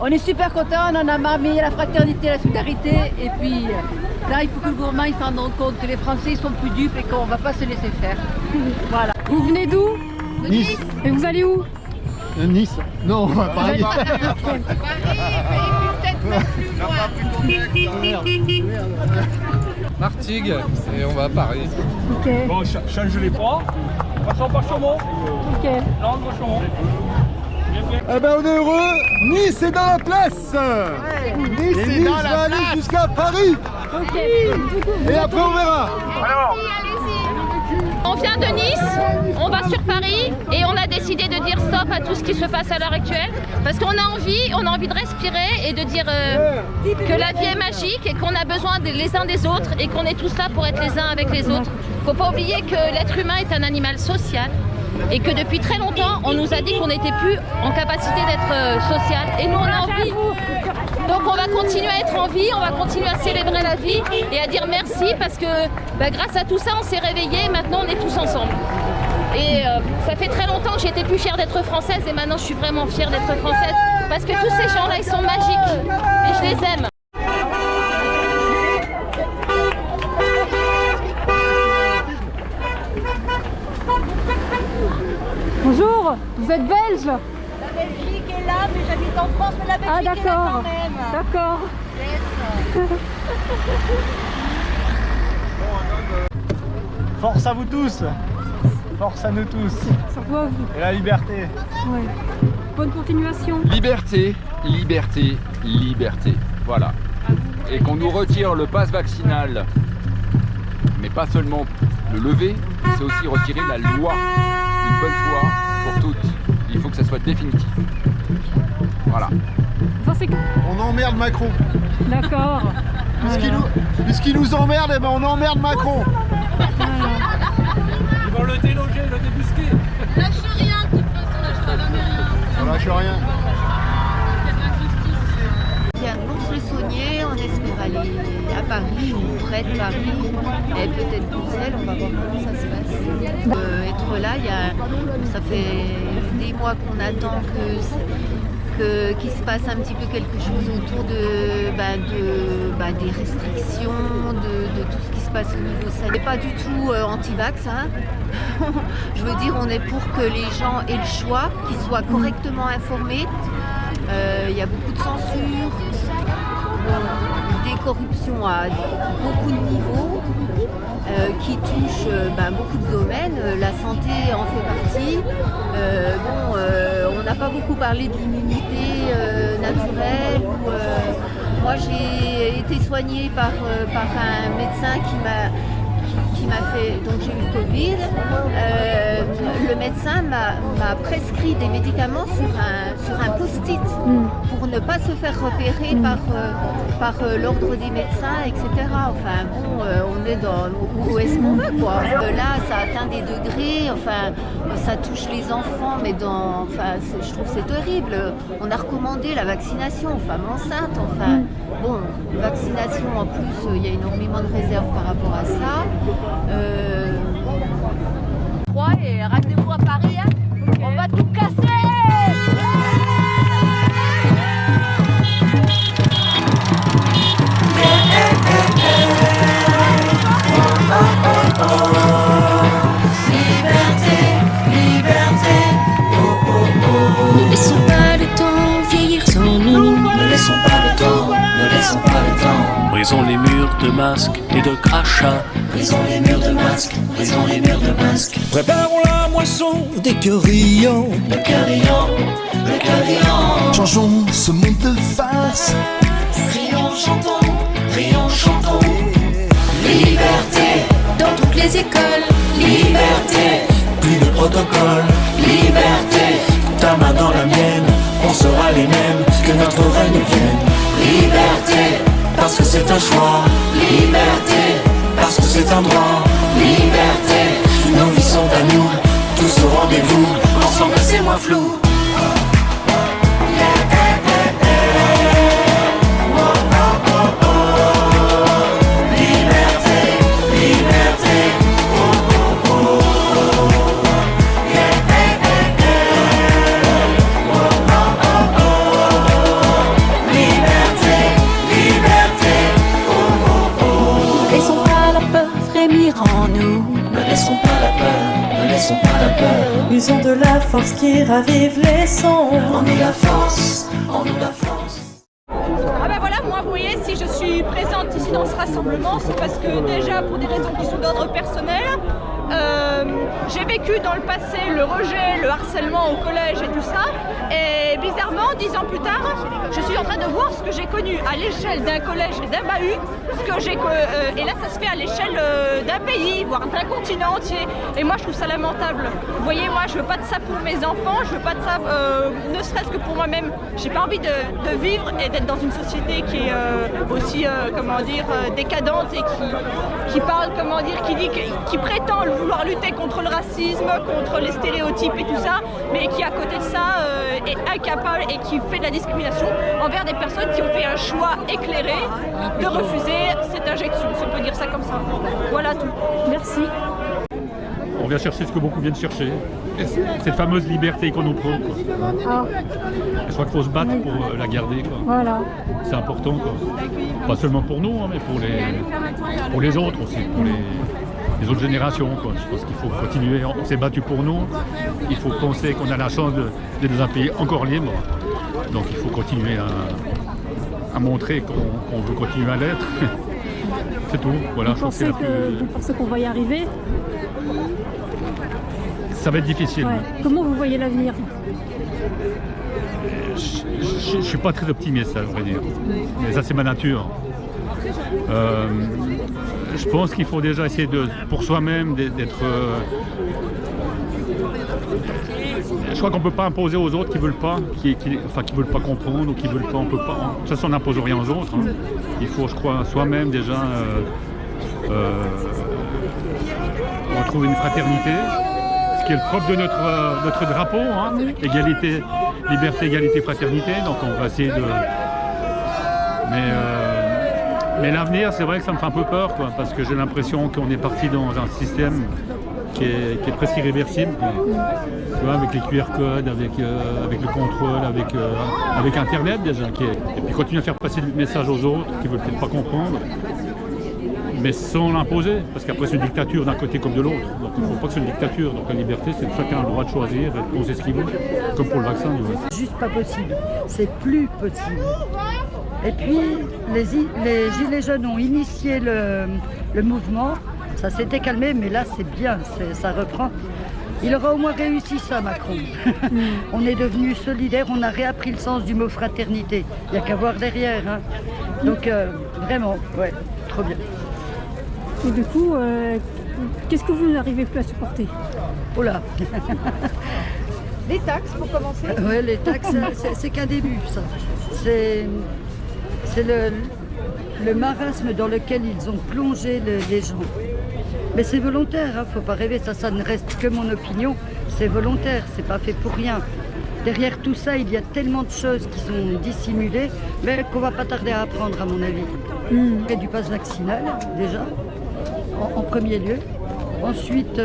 On est super contents, on en a marre, mais il y a la fraternité, la solidarité. Et puis là, il faut que le gouvernement s'en rende compte que les Français ils sont plus dupes et qu'on ne va pas se laisser faire. Voilà. Vous venez d'où? Nice. Et vous allez où? Nice. Non, on va Paris. Martigues et on va à Paris. Ok. Bon, change les poids. Passons par Chaumont. Ok. Là, on va Chaumont. Eh ben on est heureux. Nice est dans la place. Nice est dans la place. Aller jusqu'à Paris. Ok. Et après on verra. Alors. On vient de Nice, on va sur Paris et on a décidé de dire stop à tout ce qui se passe à l'heure actuelle parce qu'on a envie de respirer et de dire que la vie est magique et qu'on a besoin les uns des autres et qu'on est tous là pour être les uns avec les autres. Faut pas oublier que l'être humain est un animal social et que depuis très longtemps on nous a dit qu'on n'était plus en capacité d'être social et nous on a envie. Donc on va continuer à être en vie, on va continuer à célébrer la vie et à dire merci parce que grâce à tout ça on s'est réveillés et maintenant on est tous ensemble. Et ça fait très longtemps que j'étais plus fière d'être française et maintenant je suis vraiment fière d'être française parce que tous ces gens-là ils sont magiques et je les aime. Bonjour, vous êtes belge? La Belgique est là, mais j'habite en France, mais la Belgique est là quand même. D'accord. Force à vous tous. Force à nous tous. Surtout à vous. Et la liberté. Ouais. Bonne continuation. Liberté, liberté, liberté. Voilà. Et qu'on nous retire le pass vaccinal, mais pas seulement le lever, c'est aussi retirer la loi une bonne fois pour toutes. Il faut que ça soit définitif. Voilà. Ça, c'est... On emmerde Macron. D'accord. Puisqu'il nous emmerde, eh ben on emmerde Macron. Ils vont le déloger, le débusquer. Lâche rien de toute façon, lâche On lâche rien. Bien, on se soigner, on espère aller à Paris ou près de Paris et peut-être Bruxelles, on va voir comment ça se passe. Être là, ça fait des mois qu'on attend qu'il se passe un petit peu quelque chose autour des restrictions, de tout ce qui se passe au niveau sanitaire. On n'est pas du tout anti-vax, hein. Je veux dire, on est pour que les gens aient le choix, qu'ils soient correctement informés. Il y a beaucoup de censure, des corruptions à beaucoup de niveaux qui touchent beaucoup de domaines. La santé en fait partie. On n'a pas beaucoup parlé de l'immunité naturelle. Moi j'ai été soignée par un médecin qui m'a fait, donc j'ai eu le Covid, le médecin m'a prescrit des médicaments sur un post-it pour ne pas se faire repérer par l'ordre des médecins, etc. Enfin bon, on est dans où est-ce qu'on va quoi. Là ça atteint des degrés, enfin ça touche les enfants, mais je trouve c'est terrible. On a recommandé la vaccination aux femmes enceintes, enfin bon, vaccination en plus, il y a énormément de réserves par rapport à ça. Et ramenez-vous à Paris, hein. Okay. On va tout casser. Liberté, liberté, oh oh oh. Ne laissons pas le temps vieillir sans nous. Ne laissons pas le temps, ne laissons pas le temps. Brisons les murs de masques et de crachats. Brisons les murs de masques, brisons les murs de masques. Préparons la moisson des cœurs riants. Le cœur riant, le cœur riant. Changeons ce monde de face. Rions, chantons. Liberté, dans toutes les écoles. Liberté, Plus de protocole. liberté. Ta main dans la mienne, on sera les mêmes. Que notre règne vienne. Liberté, Parce que c'est un choix. liberté, Parce que c'est un droit. liberté. Nos vies sont à nous, tous au rendez-vous. Ensemble c'est moins flou. Usons de la force qui ravive les sons. En nous la force, en nous la force. Ah ben voilà, moi vous voyez, si je suis présente ici dans ce rassemblement, c'est parce que déjà pour des raisons qui sont d'ordre personnel, j'ai vécu dans le passé le rejet, le harcèlement au collège et tout ça, et bizarrement, 10 ans plus tard, je suis en train de voir ce que j'ai connu à l'échelle d'un collège et d'un bahut, et là ça se fait à l'échelle d'un pays, voire d'un continent entier, et moi je trouve ça lamentable. Vous voyez, moi je veux pas de ça pour mes enfants, je veux pas de ça, ne serait-ce que pour moi-même. J'ai pas envie de vivre et d'être dans une société qui est aussi, comment dire, décadente et qui parle, comment dire, qui prétend vouloir lutter contre le racisme, contre les stéréotypes et tout ça, mais qui à côté de ça est incapable et qui fait de la discrimination envers des personnes qui ont fait un choix éclairé de refuser cette injection, si on peut dire ça comme ça. Voilà tout. Merci. On vient chercher ce que beaucoup viennent chercher, cette fameuse liberté qu'on nous prend. Ah. Je crois qu'il faut se battre pour la garder. Quoi. Voilà. C'est important, quoi. Pas seulement pour nous, hein, mais pour les autres aussi, pour les autres générations. Quoi. Je pense qu'il faut continuer. On s'est battu pour nous. Il faut penser qu'on a la chance d'être dans un pays encore libre. Donc il faut continuer à montrer qu'on veut continuer à l'être. C'est tout. Voilà, vous pensez qu'on va y arriver? Ça va être difficile. Ouais. Comment vous voyez l'avenir? Je ne suis pas très optimiste, à vrai dire. Mais ça, c'est ma nature. Je pense qu'il faut déjà essayer pour soi-même d'être... Je crois qu'on ne peut pas imposer aux autres qui ne veulent pas, qui veulent pas comprendre ou qui veulent pas, on peut pas. De toute façon, on n'impose rien aux autres. Hein. Il faut, je crois, soi-même déjà retrouver une fraternité, ce qui est le propre de notre drapeau, hein. Égalité, liberté, égalité, fraternité. Donc on va essayer de... Mais l'avenir, c'est vrai que ça me fait un peu peur, quoi, parce que j'ai l'impression qu'on est parti dans un système qui est presque irréversible, tu vois, avec les QR codes, avec le contrôle, avec Internet déjà. Et puis continuer à faire passer le message aux autres qui ne veulent peut-être pas comprendre, mais sans l'imposer, parce qu'après c'est une dictature d'un côté comme de l'autre. Donc il ne faut pas que c'est une dictature. Donc la liberté, c'est que chacun a le droit de choisir et de penser ce qu'il veut, comme pour le vaccin. C'est juste pas possible, c'est plus possible. Et puis les Gilets jaunes ont initié le mouvement. Ça s'était calmé, mais là c'est bien, ça reprend. Il aura au moins réussi ça, Macron. On est devenus solidaires, on a réappris le sens du mot fraternité. Il n'y a qu'à voir derrière. Hein. Donc vraiment, ouais, trop bien. Et du coup, qu'est-ce que vous n'arrivez plus à supporter? Oh là. Les taxes pour commencer. Oui, les taxes, c'est qu'un début, ça. C'est le marasme dans lequel ils ont plongé les gens. Mais c'est volontaire, hein, faut pas rêver, ça ne reste que mon opinion, c'est volontaire, c'est pas fait pour rien. Derrière tout ça, il y a tellement de choses qui sont dissimulées, mais qu'on va pas tarder à apprendre, à mon avis. Et du pass vaccinal, déjà, en premier lieu. Ensuite,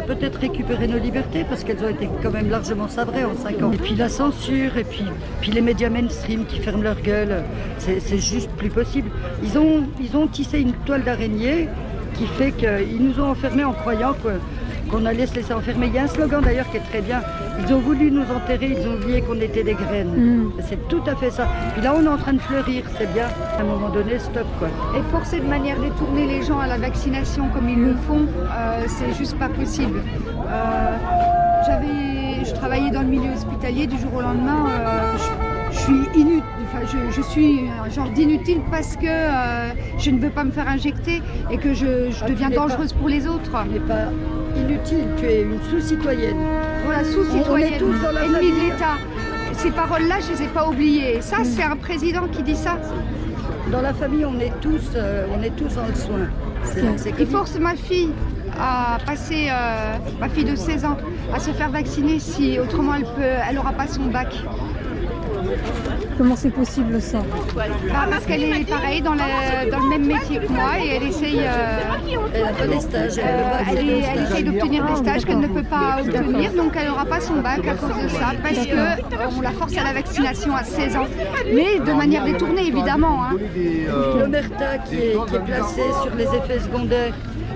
peut-être récupérer nos libertés, parce qu'elles ont été quand même largement sabrées en 5 ans. Et puis la censure, et puis les médias mainstream qui ferment leur gueule, c'est juste plus possible. Ils ont tissé une toile d'araignée qui fait qu'ils nous ont enfermés en croyant qu'on allait se laisser enfermer. Il y a un slogan d'ailleurs qui est très bien. Ils ont voulu nous enterrer, ils ont oublié qu'on était des graines. C'est tout à fait ça. Puis là, on est en train de fleurir, c'est bien. À un moment donné, stop, quoi. Et forcer de manière détournée les gens à la vaccination comme ils le font, c'est juste pas possible. Je travaillais dans le milieu hospitalier, du jour au lendemain, je suis inutile. Enfin, je suis un genre d'inutile parce que je ne veux pas me faire injecter et que je deviens dangereuse pour les autres. Tu n'es pas inutile, tu es une sous-citoyenne. Voilà, sous-citoyenne, ennemie de l'État. Ces paroles-là, je ne les ai pas oubliées. Et ça, c'est un président qui dit ça. Dans la famille, on est tous dans le soin. Il force ma fille à passer, ma fille de 16 ans, à se faire vacciner si autrement elle n'aura pas son bac. Comment c'est possible ça? Parce qu'elle est pareil dans le même métier que moi et elle essaye, elle n'a pas des stages. Elle essaye d'obtenir des stages qu'elle ne peut pas obtenir, donc elle n'aura pas son bac à cause de ça, parce qu'on la force à la vaccination à 16 ans, mais de manière détournée évidemment. Hein. L'omerta qui est placé sur les effets secondaires.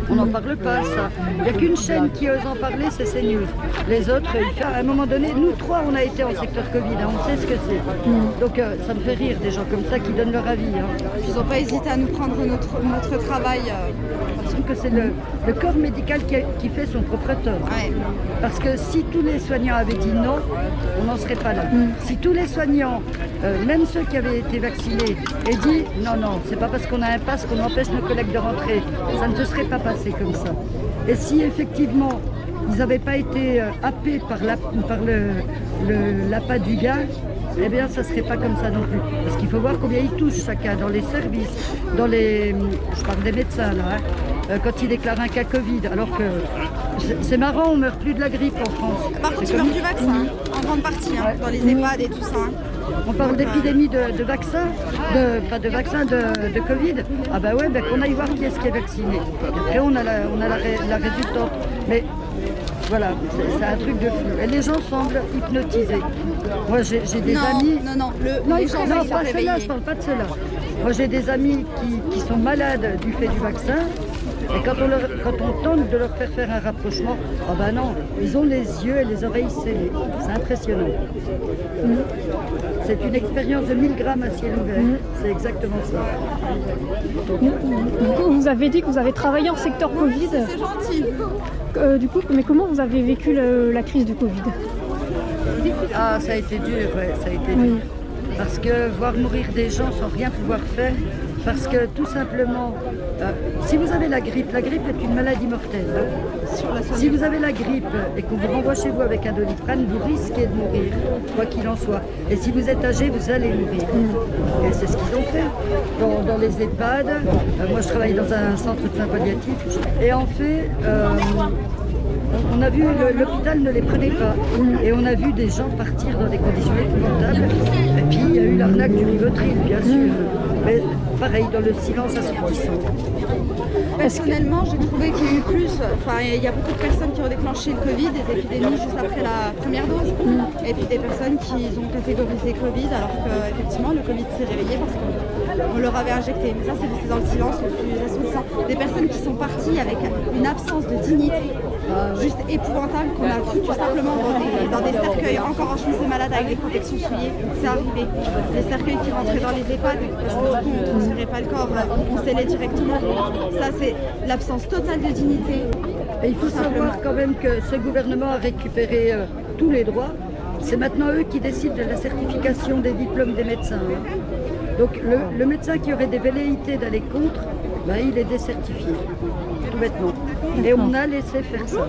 On n'en parle pas, ça. Il n'y a qu'une chaîne qui ose en parler, c'est CNews. Les autres, à un moment donné, nous trois, on a été en secteur Covid, hein, on sait ce que c'est. Donc ça me fait rire, des gens comme ça qui donnent leur avis. Hein. Ils n'ont pas hésité à nous prendre notre travail. Je trouve que c'est le corps médical qui fait son propre tort. Ouais. Parce que si tous les soignants avaient dit non, on n'en serait pas là. Si tous les soignants, même ceux qui avaient été vaccinés, aient dit non, c'est pas parce qu'on a un pass qu'on empêche nos collègues de rentrer, ça ne se serait pas passé comme ça. Et si effectivement ils n'avaient pas été happés par l'appât du gars, eh bien ça ne serait pas comme ça non plus. Parce qu'il faut voir combien ils touchent chacun dans les services, je parle des médecins là, quand ils déclarent un cas Covid, alors que c'est marrant, on meurt plus de la grippe en France. Par contre, tu meurs du vaccin, en grande partie, dans les EHPAD et tout ça. On parle d'épidémie de vaccins, pas de vaccins, de Covid. Ah bah ouais, qu'on aille voir qui est-ce qui est vacciné. Après on a la résultante. Mais voilà, c'est un truc de fou. Et les gens semblent hypnotisés. Moi j'ai des amis... Non, les gens non, sont pas réveillés. ceux-là, je parle pas de ceux-là. Moi j'ai des amis qui sont malades du fait du vaccin. Et quand on tente de leur faire un rapprochement, ah ben non, ils ont les yeux et les oreilles scellées. C'est impressionnant. C'est une expérience de 1000 grammes à ciel ouvert. C'est exactement ça. Vous avez dit que vous avez travaillé en secteur Covid. C'est gentil. Du coup, mais comment vous avez vécu la crise du Covid? Ah, ça a été dur, ouais, ça a été dur. Parce que voir mourir des gens sans rien pouvoir faire, parce que tout simplement, si vous avez la grippe est une maladie mortelle. Hein. Si vous avez la grippe et qu'on vous renvoie chez vous avec un Doliprane, vous risquez de mourir, quoi qu'il en soit. Et si vous êtes âgé, vous allez mourir. Et c'est ce qu'ils ont fait dans les EHPAD. Moi, je travaille dans un centre de soins palliatifs. Et en fait, on a vu l'hôpital ne les prenait pas. Et on a vu des gens partir dans des conditions épouvantables. Et puis, il y a eu l'arnaque du Rivotril, bien sûr. Mais pareil, dans le silence assourdissant. Personnellement, j'ai trouvé qu'il y a eu plus, il y a beaucoup de personnes qui ont déclenché le Covid, des épidémies juste après la première dose, et puis des personnes qui ont catégorisé Covid, alors qu'effectivement le Covid s'est réveillé parce qu'on leur avait injecté. Mais ça, c'est dans le silence le plus assourdissant. Des personnes qui sont parties avec une absence de dignité, juste épouvantable, qu'on a vu tout simplement dans des cercueils encore en chemise de malade avec des protections souillées. C'est arrivé. Des cercueils qui rentraient dans les EHPAD, parce que du coup, on ne transférait pas le corps, on scellait directement. Ça, c'est l'absence totale de dignité. Et il faut savoir quand même que ce gouvernement a récupéré tous les droits. C'est maintenant eux qui décident de la certification des diplômes des médecins. Donc le médecin qui aurait des velléités d'aller contre, il est décertifié, tout bêtement. Et on a laissé faire ça.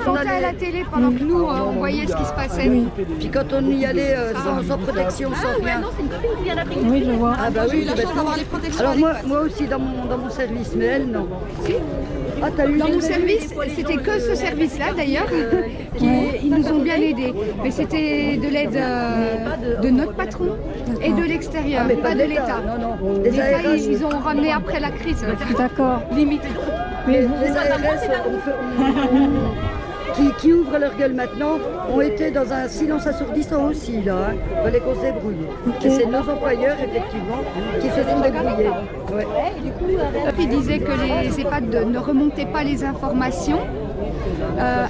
Quand à la télé, pendant que nous, on voyait ce qui se passait. Puis quand on y allait sans protection, sans rien. Oui, je vois. Ah bah oui, tout bêtement. Alors moi aussi dans mon service, mais elle non. Ah, dans mon service, c'était que ce service-là d'ailleurs, ils nous ont bien aidés. Mais c'était de l'aide de notre patron et de l'extérieur, pas de l'État. L'État, ils ont ramené après la crise. D'accord. Limite. Mais les ARS qui ouvrent leur gueule maintenant ont été dans un silence assourdissant aussi là. Il fallait qu'on se débrouille. Et c'est nos employeurs effectivement qui se sont débrouillés. Ouais. Il disait que les EHPAD ne remontaient pas les informations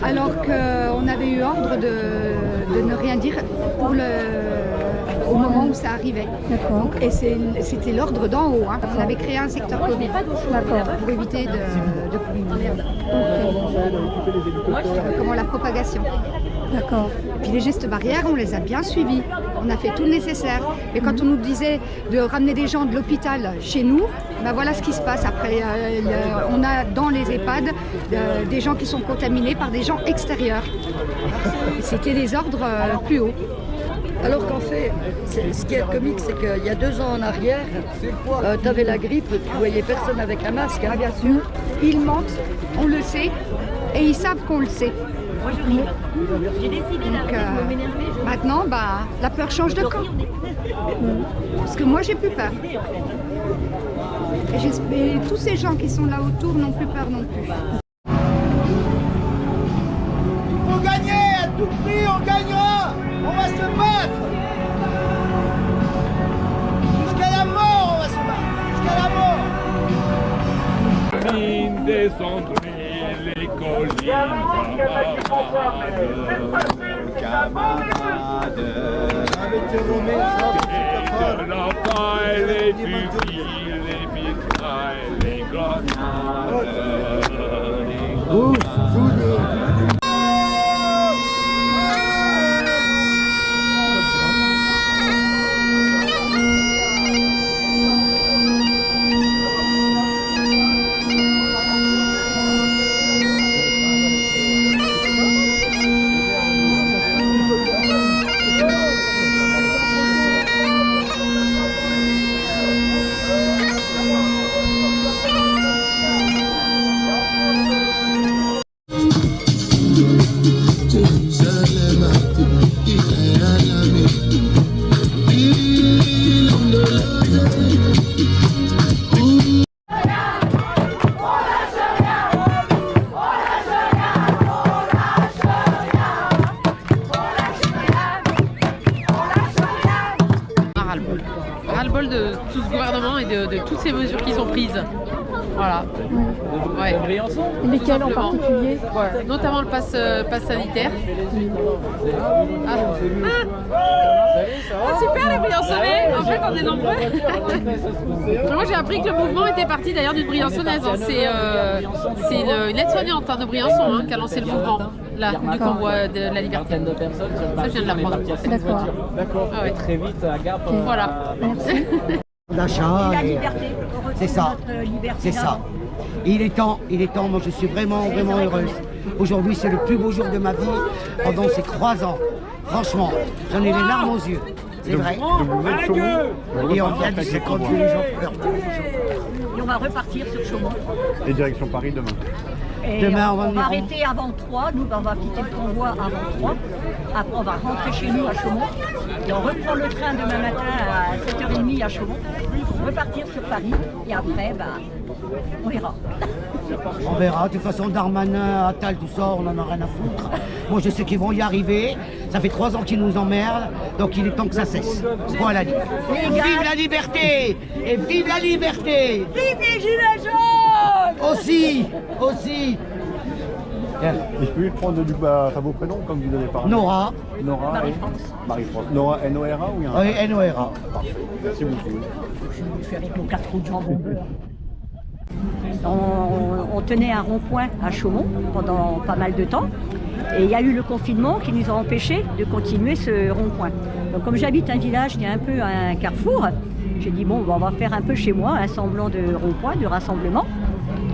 alors qu'on avait eu ordre de ne rien dire au moment où ça arrivait. Donc, et c'était l'ordre d'en haut. Hein. On avait créé un secteur Covid pour éviter comment la propagation. D'accord. Et puis les gestes barrières, on les a bien suivis. On a fait tout le nécessaire. Mais quand on nous disait de ramener des gens de l'hôpital chez nous, voilà ce qui se passe après. On a dans les EHPAD des gens qui sont contaminés par des gens extérieurs. C'était des ordres plus hauts. Alors qu'en fait, ce qui est comique, c'est qu'il y a 2 ans en arrière, tu avais la grippe, tu voyais personne avec un masque. Bien sûr. Ils mentent, on le sait, et ils savent qu'on le sait. Donc maintenant, la peur change de camp. Parce que moi, j'ai plus peur. Et tous ces gens qui sont là autour n'ont plus peur non plus. Il faut gagner à tout prix, on gagnera. On va se battre. Jusqu'à la mort, on va se battre. Jusqu'à la mort. descendrez les collines, camarades. Et de la paille, les fusils, les mitrailles, les grenades. Ras-le-bol de tout ce gouvernement et de toutes ces mesures qui sont prises. Voilà. Ouais. Et lesquels en particulier? Ouais. Notamment le pass sanitaire. Super les Briançonnais. En fait on est nombreux. Moi j'ai appris que le mouvement était parti d'ailleurs d'une Briançonnaise. Hein. C'est une aide-soignante de Briançon qui a lancé le mouvement là, du convoi de la liberté. Ça je viens de l'apprendre. D'accord. Ah ouais. Très vite à Gap. Voilà. Merci. D'achat, c'est ça, c'est ça. Il est temps, moi je suis vraiment heureuse. Aujourd'hui c'est le plus beau jour de ma vie pendant ces 3 ans. Franchement, j'en ai les larmes aux yeux, c'est vrai. Et on vient d'ici quand les gens pleurent tous les jours. Et on va repartir sur Chaumont. Et direction Paris demain. Et demain, on va arrêter avant 3, nous on va quitter le convoi avant 3. Après on va rentrer chez nous à Chaumont. Et on reprend le train demain matin à 7h30 à Chaumont. Repartir sur Paris et après on verra. On verra, de toute façon Darmanin, Attal, tout ça, on en a rien à foutre. Moi je sais qu'ils vont y arriver, ça fait 3 ans qu'ils nous emmerdent, donc il est temps que ça cesse. Voilà. Vive la liberté! Et vive la liberté! Vive les gilets jaunes! Aussi! Et je peux lui prendre vos prénoms comme vous avez parlé. Nora. Marie-France. Marie-France. Nora, N-O-R-A ou il y a un... Oui, N-O-R-A. Parfait. Merci beaucoup. Je suis avec nos 4 roues de jambon beurre. On tenait un rond-point à Chaumont pendant pas mal de temps. Et il y a eu le confinement qui nous a empêchés de continuer ce rond-point. Donc comme j'habite un village qui est un peu un carrefour, j'ai dit bon, on va faire un peu chez moi un semblant de rond-point, de rassemblement.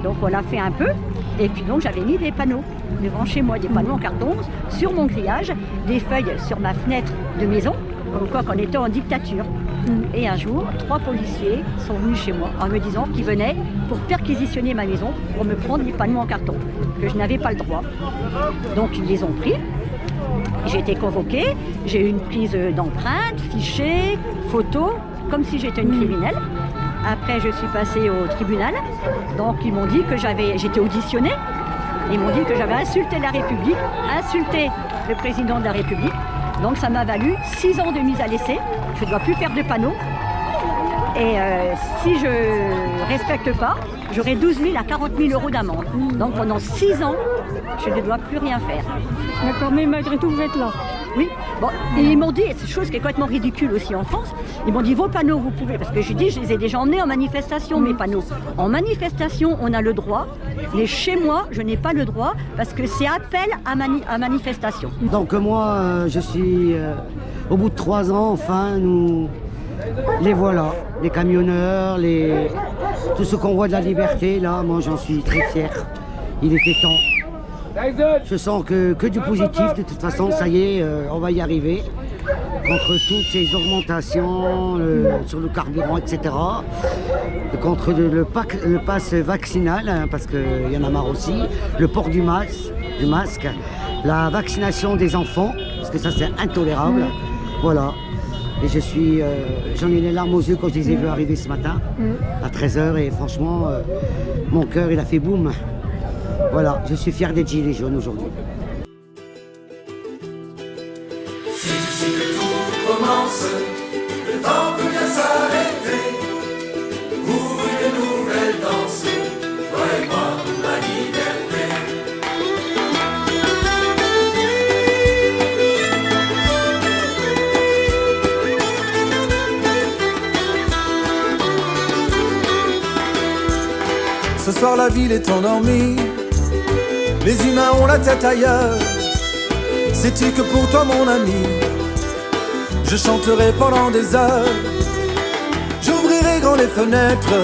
Donc on l'a fait un peu. Et puis donc j'avais mis des panneaux devant chez moi, des panneaux en carton sur mon grillage, des feuilles sur ma fenêtre de maison, comme quoi qu'on était en dictature. Et un jour, 3 policiers sont venus chez moi en me disant qu'ils venaient pour perquisitionner ma maison, pour me prendre les panneaux en carton, que je n'avais pas le droit. Donc ils les ont pris. J'ai été convoquée, j'ai eu une prise d'empreintes, fichiers, photos, comme si j'étais une criminelle. Après, je suis passée au tribunal, donc ils m'ont dit que j'étais auditionnée. Ils m'ont dit que j'avais insulté la République, insulté le président de la République. Donc ça m'a valu 6 ans de mise à l'essai. Je ne dois plus faire de panneaux. Et si je ne respecte pas, j'aurai 12 000 à 40 000 euros d'amende. Donc pendant 6 ans, je ne dois plus rien faire. D'accord, mais malgré tout, vous êtes là. Oui. Bon, et ils m'ont dit, et c'est une chose qui est complètement ridicule aussi en France, ils m'ont dit vos panneaux, vous pouvez, parce que je les ai déjà emmenés en manifestation, mes panneaux. En manifestation, on a le droit, mais chez moi, je n'ai pas le droit, parce que c'est appel à manifestation. Donc moi, je suis, au bout de 3 ans, enfin, les voilà, les camionneurs, tout ce convoi de la liberté, là, moi j'en suis très fier. Il était temps. Je sens que du positif, de toute façon, ça y est, on va y arriver. Contre toutes ces augmentations sur le carburant, etc. Contre le pass vaccinal, hein, parce qu'il y en a marre aussi. Le port du masque, la vaccination des enfants, parce que ça c'est intolérable. Voilà. Et j'en ai les larmes aux yeux quand je les ai vus arriver ce matin, à 13h, et franchement, mon cœur il a fait boum. Voilà, je suis fier des gilets jaunes aujourd'hui. Si le tour commence, le temps peut bien s'arrêter. Pour une nouvelle danse, toi et moi, Ce soir la ville est endormie, les humains ont la tête ailleurs. Sais-tu que pour toi mon ami, je chanterai pendant des heures. J'ouvrirai grand les fenêtres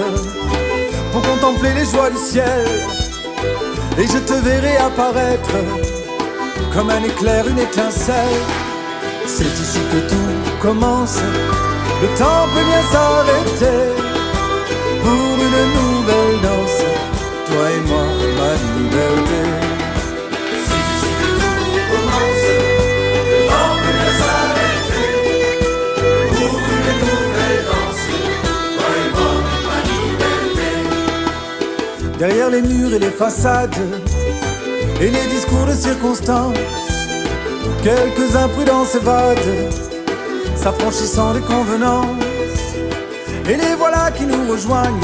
pour contempler les joies du ciel. Et je te verrai apparaître comme un éclair, une étincelle. C'est ici que tout commence, le temps peut bien s'arrêter pour une nouvelle danse, toi et moi, ma liberté. C'est ici que tout commence, le temps peut bien s'arrêter pour une nouvelle danse, toi et moi, ma liberté. Derrière les murs et les façades et les discours de circonstance, quelques imprudents s'évadent, s'affranchissant des convenances. Et les voilà qui nous rejoignent